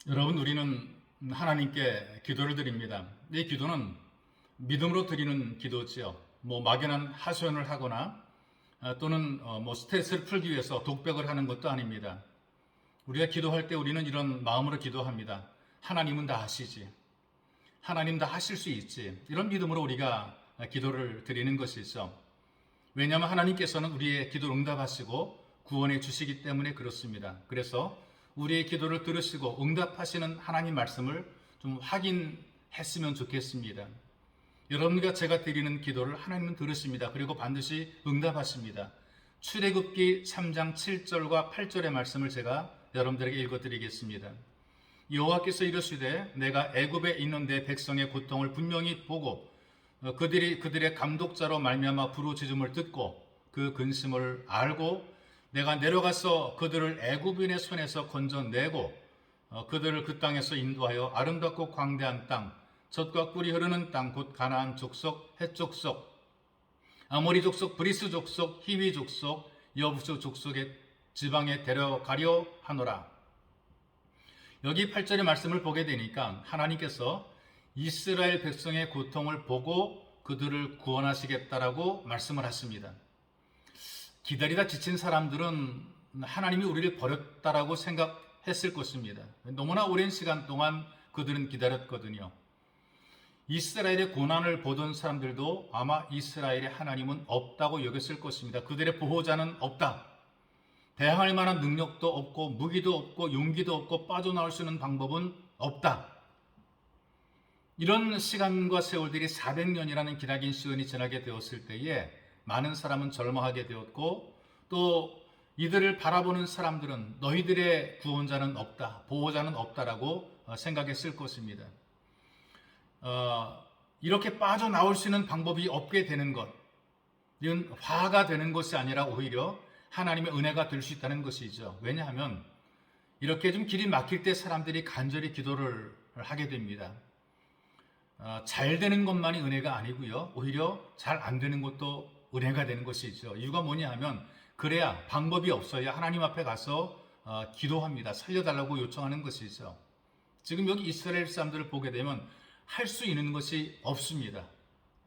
여러분, 우리는 하나님께 기도를 드립니다. 이 기도는 믿음으로 드리는 기도지요. 막연한 하소연을 하거나 또는 스트레스를 풀기 위해서 독백을 하는 것도 아닙니다. 우리가 기도할 때 우리는 이런 마음으로 기도합니다. 하나님은 다 하시지. 하나님 다 하실 수 있지. 이런 믿음으로 우리가 기도를 드리는 것이죠. 왜냐하면 하나님께서는 우리의 기도를 응답하시고 구원해 주시기 때문에 그렇습니다. 그래서 우리의 기도를 들으시고 응답하시는 하나님 말씀을 좀 확인했으면 좋겠습니다. 여러분과 제가 드리는 기도를 하나님은 들으십니다. 그리고 반드시 응답하십니다. 출애굽기 3장 7절과 8절의 말씀을 제가 여러분들에게 읽어드리겠습니다. 여호와께서 이르시되 내가 애굽에 있는 내 백성의 고통을 분명히 보고 그들의 감독자로 말미암아 부르짖음을 듣고 그 근심을 알고 내가 내려가서 그들을 애굽인의 손에서 건져내고 그들을 그 땅에서 인도하여 아름답고 광대한 땅, 젖과 꿀이 흐르는 땅, 곧 가나안 족속, 헷 족속, 아모리 족속, 브리스 족속, 히위 족속, 여부수 족속의 지방에 데려가려 하노라. 여기 8절의 말씀을 보게 되니까 하나님께서 이스라엘 백성의 고통을 보고 그들을 구원하시겠다라고 말씀을 하십니다. 기다리다 지친 사람들은 하나님이 우리를 버렸다라고 생각했을 것입니다. 너무나 오랜 시간 동안 그들은 기다렸거든요. 이스라엘의 고난을 보던 사람들도 아마 이스라엘의 하나님은 없다고 여겼을 것입니다. 그들의 보호자는 없다. 대항할 만한 능력도 없고 무기도 없고 용기도 없고 빠져나올 수 있는 방법은 없다. 이런 시간과 세월들이 400년이라는 기나긴 시간이 지나게 되었을 때에 많은 사람은 절망하게 되었고 또 이들을 바라보는 사람들은 너희들의 구원자는 없다, 보호자는 없다라고 생각했을 것입니다. 이렇게 빠져나올 수 있는 방법이 없게 되는 것, 이건 화가 되는 것이 아니라 오히려 하나님의 은혜가 될 수 있다는 것이죠. 왜냐하면 이렇게 좀 길이 막힐 때 사람들이 간절히 기도를 하게 됩니다. 잘 되는 것만이 은혜가 아니고요. 오히려 잘 안 되는 것도 은혜가 되는 것이죠. 이유가 뭐냐 하면 그래야 방법이 없어야 하나님 앞에 가서 기도합니다. 살려달라고 요청하는 것이죠. 지금 여기 이스라엘 사람들을 보게 되면 할 수 있는 것이 없습니다.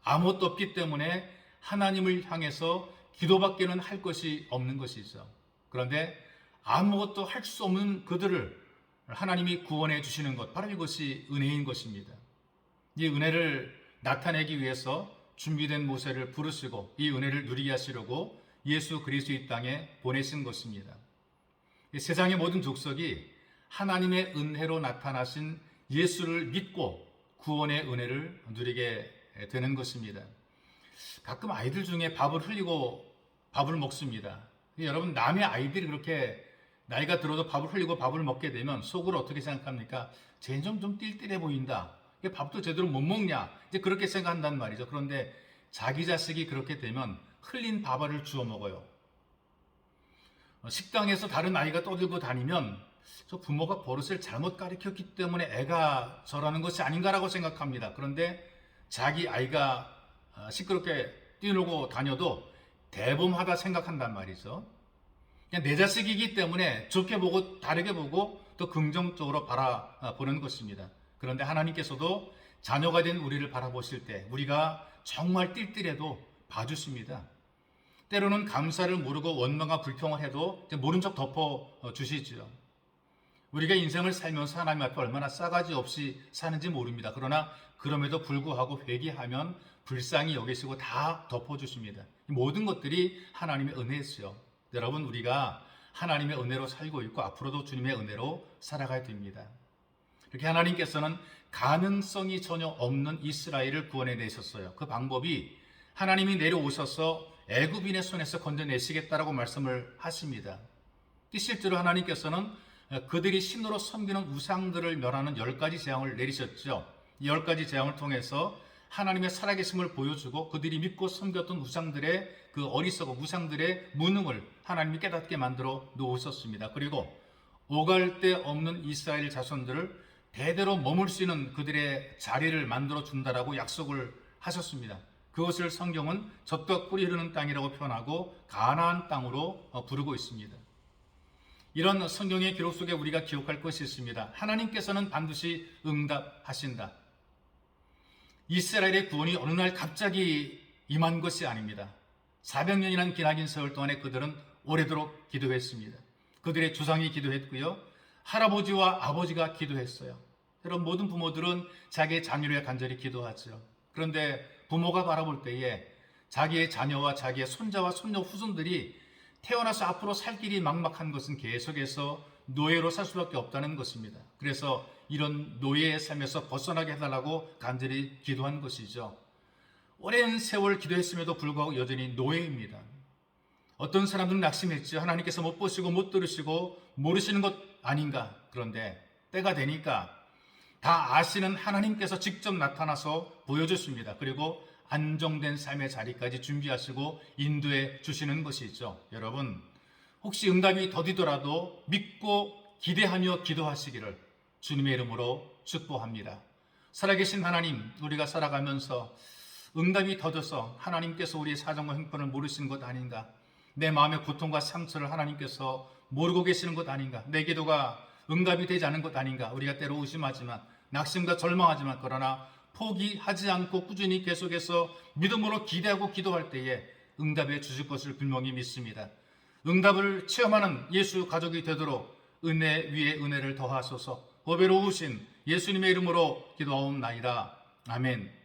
아무것도 없기 때문에 하나님을 향해서 기도밖에는 할 것이 없는 것이죠. 그런데 아무것도 할 수 없는 그들을 하나님이 구원해 주시는 것, 바로 이것이 은혜인 것입니다. 이 은혜를 나타내기 위해서 준비된 모세를 부르시고 이 은혜를 누리게 하시려고 예수 그리스도의 땅에 보내신 것입니다. 세상의 모든 족속이 하나님의 은혜로 나타나신 예수를 믿고 구원의 은혜를 누리게 되는 것입니다. 가끔 아이들 중에 밥을 흘리고 밥을 먹습니다. 여러분, 남의 아이들이 그렇게 나이가 들어도 밥을 흘리고 밥을 먹게 되면 속으로 어떻게 생각합니까? 쟤는 좀 띨띨해 보인다. 밥도 제대로 못 먹냐? 이제 그렇게 생각한단 말이죠. 그런데 자기 자식이 그렇게 되면 흘린 밥알을 주워 먹어요. 식당에서 다른 아이가 떠들고 다니면 저 부모가 버릇을 잘못 가르쳤기 때문에 애가 저러는 것이 아닌가라고 생각합니다. 그런데 자기 아이가 시끄럽게 뛰놀고 다녀도 대범하다 생각한단 말이죠. 그냥 내 자식이기 때문에 좋게 보고 다르게 보고 또 긍정적으로 바라보는 것입니다. 그런데 하나님께서도 자녀가 된 우리를 바라보실 때 우리가 정말 띨띨해도 봐주십니다. 때로는 감사를 모르고 원망과 불평을 해도 모른 척 덮어주시지요. 우리가 인생을 살면서 하나님 앞에 얼마나 싸가지 없이 사는지 모릅니다. 그러나 그럼에도 불구하고 회개하면 불쌍히 여기시고 다 덮어주십니다. 모든 것들이 하나님의 은혜였어요. 여러분, 우리가 하나님의 은혜로 살고 있고 앞으로도 주님의 은혜로 살아가야 됩니다. 이렇게 하나님께서는 가능성이 전혀 없는 이스라엘을 구원해내셨어요. 그 방법이 하나님이 내려오셔서 애굽인의 손에서 건져내시겠다라고 말씀을 하십니다. 실제로 하나님께서는 그들이 신으로 섬기는 우상들을 멸하는 10가지 재앙을 내리셨죠. 이 10가지 재앙을 통해서 하나님의 살아계심을 보여주고 그들이 믿고 섬겼던 우상들의 그 어리석어 우상들의 무능을 하나님이 깨닫게 만들어 놓으셨습니다. 그리고 오갈 데 없는 이스라엘 자손들을 대대로 머물 수 있는 그들의 자리를 만들어 준다라고 약속을 하셨습니다. 그것을 성경은 젖과 꿀이 흐르는 땅이라고 표현하고 가나안 땅으로 부르고 있습니다. 이런 성경의 기록 속에 우리가 기억할 것이 있습니다. 하나님께서는 반드시 응답하신다. 이스라엘의 구원이 어느 날 갑자기 임한 것이 아닙니다. 400년이라는 기나긴 세월 동안에 그들은 오래도록 기도했습니다. 그들의 조상이 기도했고요. 할아버지와 아버지가 기도했어요. 여러분, 모든 부모들은 자기의 자녀를 위해 간절히 기도하죠. 그런데 부모가 바라볼 때에 자기의 자녀와 자기의 손자와 손녀 후손들이 태어나서 앞으로 살 길이 막막한 것은 계속해서 노예로 살 수밖에 없다는 것입니다. 그래서 이런 노예의 삶에서 벗어나게 해달라고 간절히 기도한 것이죠. 오랜 세월 기도했음에도 불구하고 여전히 노예입니다. 어떤 사람들은 낙심했죠. 하나님께서 못 보시고 못 들으시고 모르시는 것 아닌가. 그런데 때가 되니까 다 아시는 하나님께서 직접 나타나서 보여주십니다. 그리고 안정된 삶의 자리까지 준비하시고 인도해 주시는 것이죠. 여러분, 혹시 응답이 더디더라도 믿고 기대하며 기도하시기를 주님의 이름으로 축복합니다. 살아계신 하나님, 우리가 살아가면서 응답이 더뎌서 하나님께서 우리의 사정과 형편을 모르시는 것 아닌가? 내 마음의 고통과 상처를 하나님께서 모르고 계시는 것 아닌가? 내 기도가 응답이 되지 않은 것 아닌가? 우리가 때로 의심하지만, 낙심과 절망하지만, 그러나 포기하지 않고 꾸준히 계속해서 믿음으로 기대하고 기도할 때에 응답해 주실 것을 분명히 믿습니다. 응답을 체험하는 예수 가족이 되도록 은혜 위에 은혜를 더하소서. 보배로우신 예수님의 이름으로 기도하옵나이다. 아멘.